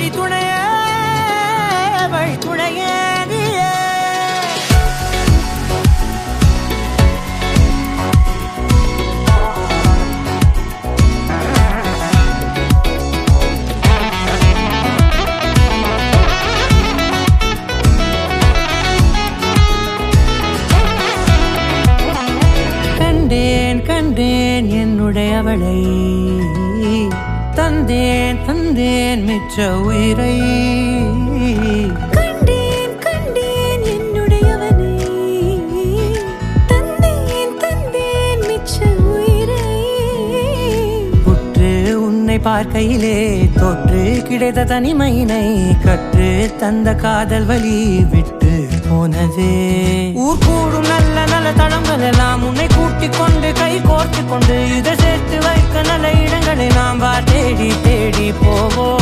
வழித்துணையே வழித்துணையே கண்டேன் என்னுடையவளை தந்தேன் தந்தேன் மிச்ச உயிரை கண்டேன் என்னுடையவனை தந்தேன் தந்தேன் மிச்ச உயிரை உற்று உன்னை பார்க்கையிலே தொற்று கிடைத்த தனிமையினை கற்று தந்த காதல் வழி விட்டு போனதே ஊர் கூடும் நல்ல நல்ல தளங்கள் எல்லாம் உன்னை கூட்டிக் கொண்டு கை கோர்த்து கொண்டு இதை சேர்த்து வைக்க நல்ல இடங்களை நாம் தேடி தேடி போவோம்.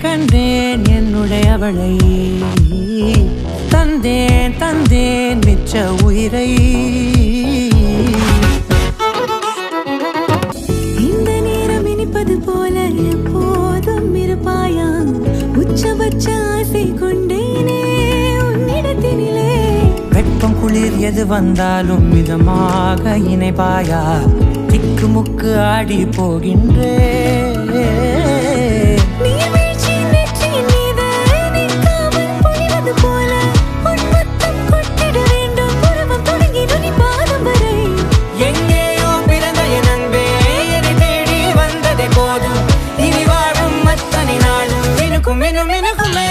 கண்டேன் என்னுடையவளை தந்தேன் தந்தேன் மிச்ச உயிரை இந்த நேரம் இனிப்பது போல எப்போதும் இருப்பாயா உச்சபட்ச ஆசை கொண்டேனே உன்னிடத்தினிலே வெப்பம் குளிர் எது வந்தாலும் மிதமாக இணைப்பாயா திக்கு முக்கு ஆடி போகின்றே மினுக்கும் மினுக்கும் மினுக்குமே